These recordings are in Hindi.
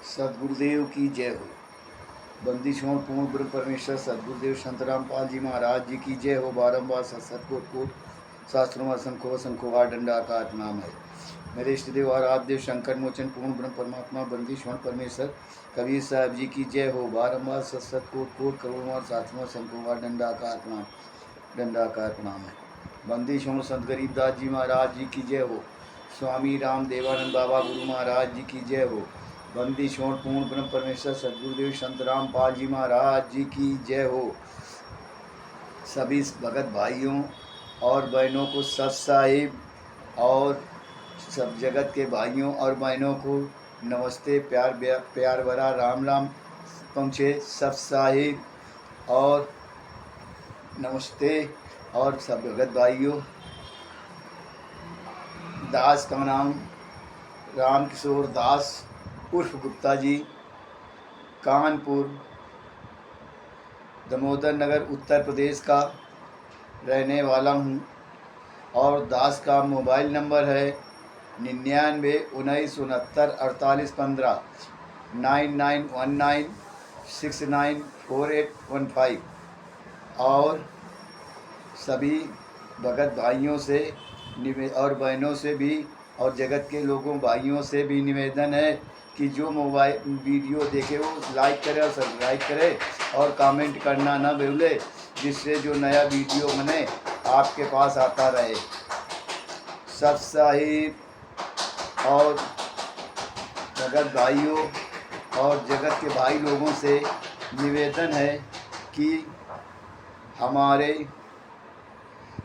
सदगुरुदेव की जय हो। बंदी छोड़ पूर्ण ब्रह्म परमेश्वर सदगुरुदेव संत रामपाल जी महाराज जी की जय हो। बारंबार सतकोट कोट शास्त्रों में असंख्यो असंख्यो डंडा का नाम है। मेरे इष्ट देव और आप देव शंकर मोचन पूर्ण ब्रह्म परमात्मा बंदी छोड़ परमेश्वर कबीर साहब जी की जय हो। बारंबार सतकोट कोट करोड़ों शास्त्रों असंख्यो डंडा का नाम है। बंदी छोड़ संत गरीबदास जी महाराज जी की जय हो। स्वामी राम देवानंद बाबा गुरु महाराज जी की जय हो। बंदी छोड़ पूर्ण ब्रह्म परमेश्वर सदगुरुदेव संत रामपाल जी महाराज जी की जय हो। सभी भगत भाइयों और बहनों को सत साहिब और सब जगत के भाइयों और बहनों को नमस्ते, प्यार भरा राम राम पहुँचे। सत साहिब और नमस्ते। और सब भगत भाइयों, दास का नाम राम किशोर दास उर्फ गुप्ता जी, कानपुर दामोदर नगर उत्तर प्रदेश का रहने वाला हूँ। और दास का मोबाइल नंबर है 99 19 69 48 15 9919694815। और सभी भगत भाइयों से और बहनों से भी और जगत के लोगों भाइयों से भी निवेदन है कि जो मोबाइल वीडियो देखे वो लाइक करे और सब्सक्राइब करे और कमेंट करना ना भूले, जिससे जो नया वीडियो बने आपके पास आता रहे। सत साहिब और भगत भाइयों और जगत के भाई लोगों से निवेदन है कि हमारे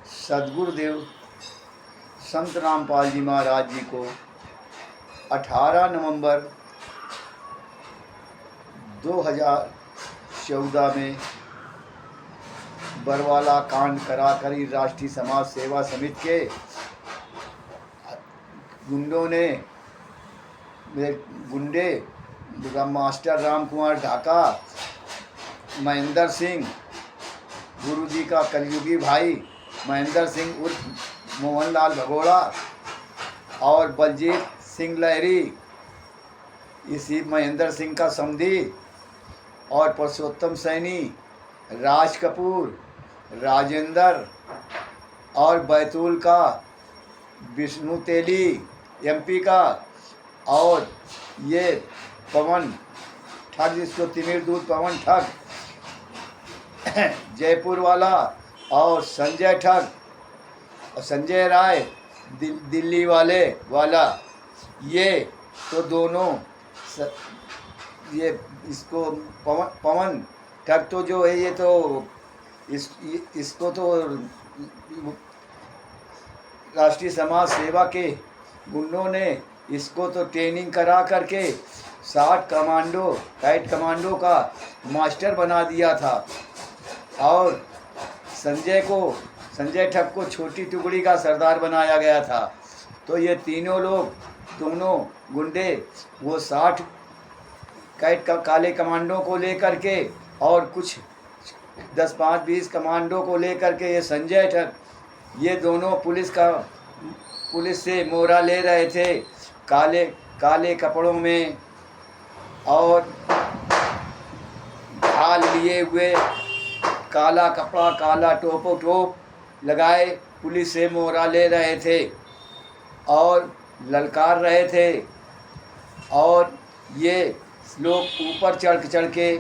सदगुरुदेव संत रामपाल जी महाराज जी को 18 नवंबर 2014 में बरवाला कांड कराकर ही राष्ट्रीय समाज सेवा समिति के गुंडे मास्टर राम कुमार ढाका, महेंद्र सिंह, गुरुजी का कलयुगी भाई महेंद्र सिंह उर्फ मोहनलाल भगोड़ा और बलजीत सिंह लहरी, इसी महेंद्र सिंह का समधी, और पुरुषोत्तम सैनी, राज कपूर, राजेंद्र और बैतूल का विष्णु तेली एमपी का, और ये पवन ठग जिसको तिमिर दूध पवन ठग जयपुर वाला, और संजय ठग और संजय राय दिल्ली वाला, ये तो दोनों ये इसको पवन ठग तो जो है ये तो इसको तो राष्ट्रीय समाज सेवा के गुंडों ने इसको तो ट्रेनिंग करा करके 60 टाइट कमांडो का मास्टर बना दिया था। और संजय ठग को छोटी टुकड़ी का सरदार बनाया गया था। तो ये दोनों गुंडे वो 60 काले कमांडो को लेकर के और कुछ 10-5-20 कमांडो को लेकर के ये संजय ठग ये दोनों पुलिस से मोहरा ले रहे थे काले कपड़ों में और ढाल लिए हुए, काला कपड़ा, काला टोप लगाए पुलिस से मोहरा ले रहे थे और ललकार रहे थे। और ये लोग ऊपर चढ़ के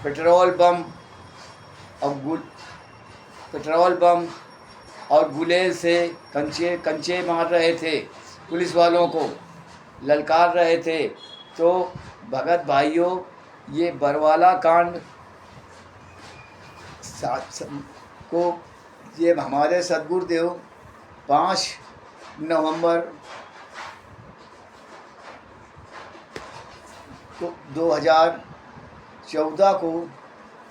पेट्रोल बम और गुलेल से कंचे मार रहे थे, पुलिस वालों को ललकार रहे थे। तो भगत भाइयों, ये बरवाला कांड को ये हमारे सदगुरुदेव 5 नवंबर 2014 को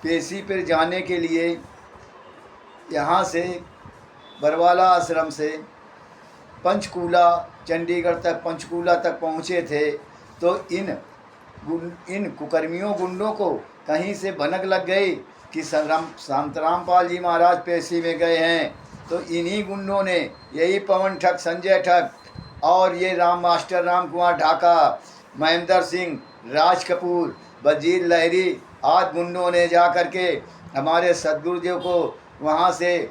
पेशी पर जाने के लिए यहाँ से बरवाला आश्रम से पंचकूला चंडीगढ़ तक पंचकूला तक पहुँचे थे। तो इन कुकर्मियों गुंडों को कहीं से भनक लग गई कि संत रामपाल जी महाराज पेशी में गए हैं। तो इन्हीं गुंडों ने, यही पवन ठग, संजय ठग और ये मास्टर राम कुमार ढाका, महेंद्र सिंह राज कपूर, वजीर लहरी आदि गुंडों ने जा कर के हमारे सदगुरुदेव को वहाँ से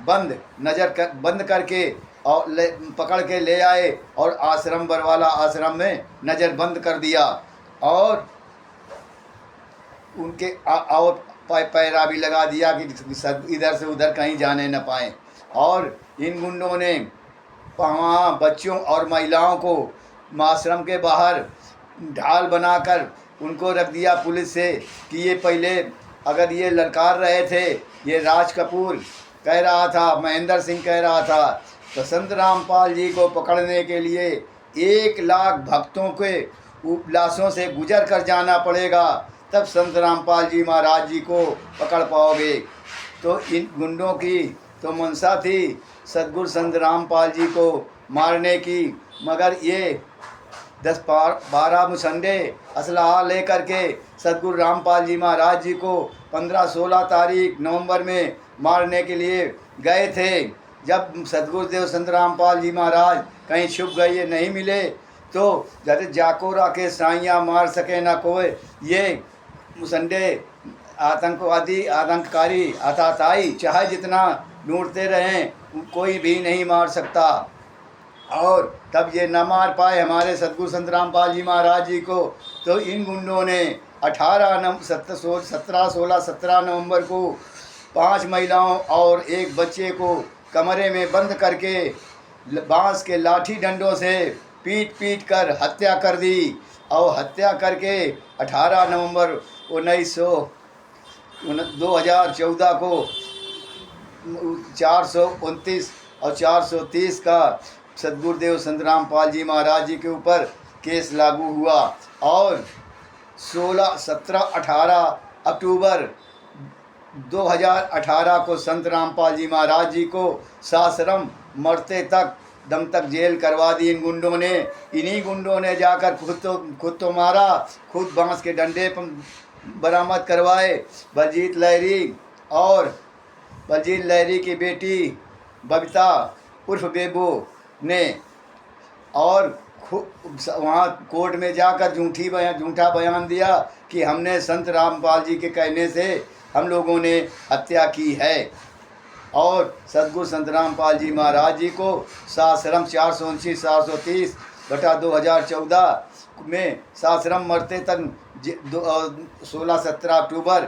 बंद करके और पकड़ के ले आए और आश्रम बरवाला आश्रम में नज़र बंद कर दिया और उनके और पैरा भी लगा दिया कि इधर से उधर कहीं जाने न पाएँ। और इन गुंडों ने वहाँ बच्चों और महिलाओं को आश्रम के बाहर ढाल बनाकर उनको रख दिया पुलिस से कि ये पहले अगर ये ललकार रहे थे, ये राज कपूर कह रहा था, महेंद्र सिंह कह रहा था, तो संत रामपाल जी को पकड़ने के लिए 1 लाख भक्तों के उपलासों से गुजर कर जाना पड़ेगा, तब संत रामपाल जी महाराज जी को पकड़ पाओगे। तो इन गुंडों की तो मनसा थी सदगुरु संत रामपाल जी को मारने की, मगर ये 10-12 मुसंडे असलहा लेकर के सदगुरु रामपाल जी महाराज जी को 15-16 तारीख नवंबर में मारने के लिए गए थे। जब सदगुरुदेव संत रामपाल जी महाराज कहीं छुप गए, ये नहीं मिले, तो जब जाको राके साइयाँ मार सके ना कोई, ये मुसंडे आतंकवादी आतंककारी आताताई चाहे जितना ढूंढते रहें कोई भी नहीं मार सकता। और तब ये न मार पाए हमारे सदगुरु संत रामपाल जी महाराज जी को, तो इन गुंडों ने 17 नवंबर को 5 महिलाओं और 1 बच्चे को कमरे में बंद करके बांस के लाठी डंडों से पीट कर हत्या कर दी। और हत्या करके 18 नवंबर 2014 को 429 और 430 का सदगुरुदेव संत रामपाल जी महाराज जी के ऊपर केस लागू हुआ। और 16, 17, 18 अक्टूबर 2018 को संत रामपाल जी महाराज जी को सासरम मरते तक दम तक जेल करवा दी इन गुंडों ने। इन्हीं गुंडों ने जाकर खुद तो मारा, खुद बांस के डंडे बरामद करवाए। बलजीत लहरी की बेटी बबीता उर्फ बेबो ने, और वहाँ कोर्ट में जाकर झूठा बयान दिया कि हमने संत रामपाल जी के कहने से हम लोगों ने हत्या की है। और सदगुरु संत रामपाल जी महाराज जी को सासरम 429/430/2014 में सासरम मरते तक 16-17 अक्टूबर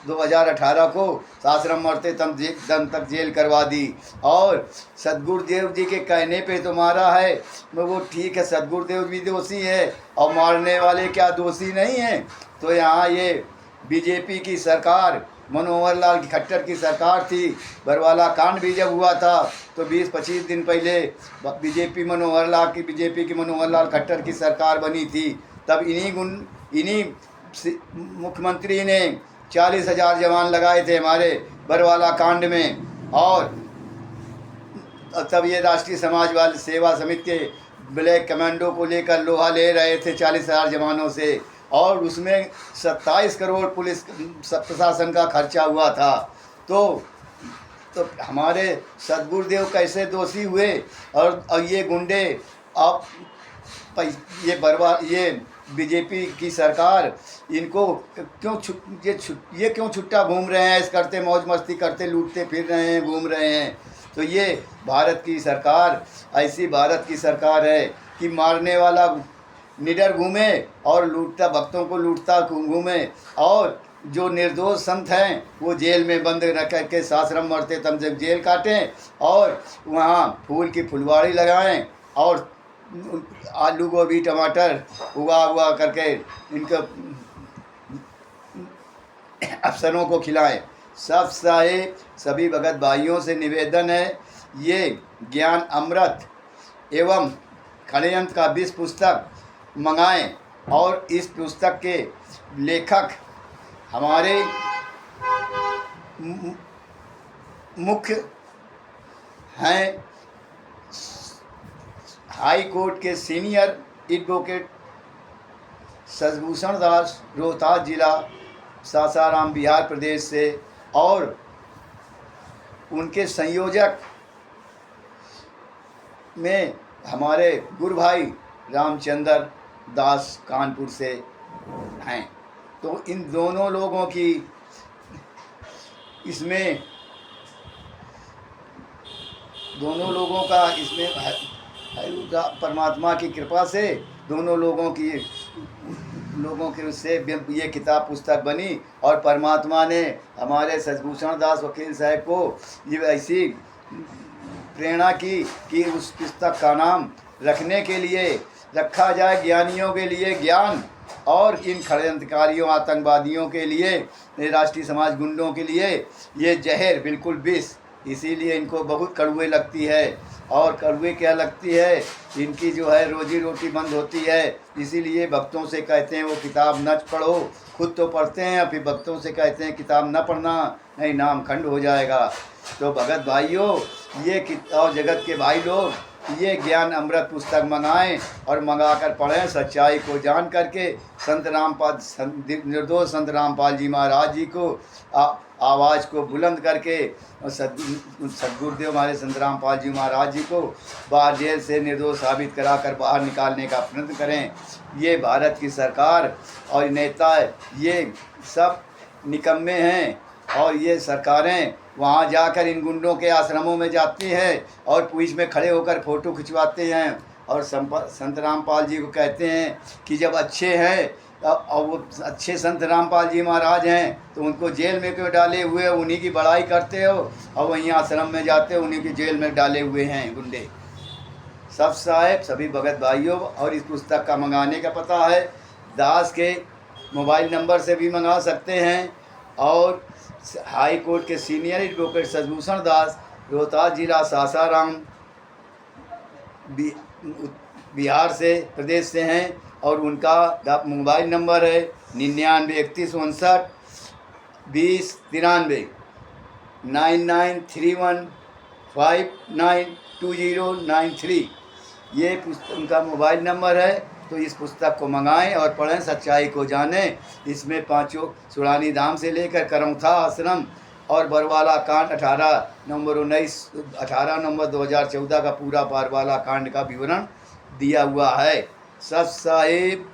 2018 को सासरम मरते दम तक जेल करवा दी। और सदगुरुदेव जी के कहने पे तो मारा है, वो ठीक है, सदगुरुदेव भी दोषी है और मारने वाले क्या दोषी नहीं हैं। तो यहाँ ये बीजेपी की सरकार, मनोहर लाल खट्टर की सरकार थी। बरवाला कांड भी जब हुआ था तो 20-25 दिन पहले बीजेपी की मनोहर लाल खट्टर की सरकार बनी थी। तब इन्हीं मुख्यमंत्री ने 40,000 जवान लगाए थे हमारे बरवाला कांड में। और तब ये राष्ट्रीय समाजवादी सेवा समिति के ब्लैक कमांडो को लेकर लोहा ले रहे थे 40,000 जवानों से, और उसमें 27 करोड़ पुलिस प्रशासन का खर्चा हुआ था। तो हमारे सदगुरुदेव कैसे दोषी हुए? और ये गुंडे अब ये बीजेपी की सरकार इनको क्यों छुट्टा घूम रहे हैं, करते मौज मस्ती करते लूटते फिर रहे हैं, घूम रहे हैं। तो ये भारत की सरकार ऐसी भारत की सरकार है कि मारने वाला निडर घूमे और लूटता भक्तों को लूटता घूमे, और जो निर्दोष संत हैं वो जेल में बंद रख करके सासरम मरते तब जब जेल काटें और वहाँ फूल की फुलवाड़ी लगाएं और आलू गोभी टमाटर उगा करके इनको अफसरों को खिलाएं। सभी भगत भाइयों से निवेदन है, ये ज्ञान अमृत एवं षड्यंत्र का 20 पुस्तक मंगाएं। और इस पुस्तक के लेखक हमारे मुख्य हैं हाई कोर्ट के सीनियर एडवोकेट सजभूषण दास, रोहतास जिला सासाराम बिहार प्रदेश से, और उनके संयोजक में हमारे गुरु भाई रामचंद्र दास कानपुर से हैं। तो इन दोनों लोगों की इसमें दोनों लोगों का इसमें परमात्मा की कृपा से दोनों लोगों के उससे ये किताब पुस्तक बनी और परमात्मा ने हमारे सचभूषण दास वकील साहब को ये ऐसी प्रेरणा की कि उस पुस्तक का नाम रखने के लिए रखा जाए, ज्ञानियों के लिए ज्ञान और इन षड्यंत्रकारियों आतंकवादियों के लिए, राष्ट्रीय समाज गुंडों के लिए ये जहर बिल्कुल विष, इसीलिए इनको बहुत कड़वे लगती है। और कड़वे क्या लगती है, इनकी जो है रोजी रोटी बंद होती है। इसीलिए भक्तों से कहते हैं वो किताब न पढ़ो, खुद तो पढ़ते हैं फिर भक्तों से कहते हैं किताब न पढ़ना, नहीं नाम खंड हो जाएगा। तो भगत भाइयों ये और जगत के भाई लोग ये ज्ञान अमृत पुस्तक मंगाएं और मंगाकर पढ़ें, सच्चाई को जान करके संत रामपाल निर्दोष संत रामपाल जी महाराज जी को आवाज़ को बुलंद करके सदगुरुदेव हमारे संत रामपाल जी महाराज जी को बाहर जेल से निर्दोष साबित कराकर बाहर निकालने का प्रयत्न करें। ये भारत की सरकार और नेता ये सब निकम्मे हैं और ये सरकारें वहाँ जाकर इन गुंडों के आश्रमों में जाती हैं और पुलिस में खड़े होकर फ़ोटो खिंचवाते हैं और संत रामपाल जी को कहते हैं कि जब अच्छे हैं और वो अच्छे संत रामपाल जी महाराज हैं तो उनको जेल में क्यों डाले हुए हो, उन्हीं की बड़ाई करते हो और वहीं आश्रम में जाते हो उन्हीं की जेल में डाले हुए हैं गुंडे। सब साहेब सभी भगत भाइयों, और इस पुस्तक का मंगाने का पता है दास के मोबाइल नंबर से भी मंगा सकते हैं और हाई कोर्ट के सीनियर एडवोकेट सचभूषण दास रोहतास जिला सासाराम बिहार से प्रदेश से हैं और उनका मोबाइल नंबर है 993159 2093 9931592093। ये उनका मोबाइल नंबर है। तो इस पुस्तक को मंगाएं और पढ़ें, सच्चाई को जानें। इसमें पांचों सुड़ानी धाम से लेकर करमथा आश्रम और बरवाला कांड 18 नवंबर 2014 का पूरा बरवाला कांड का विवरण दिया हुआ है। सत साहिब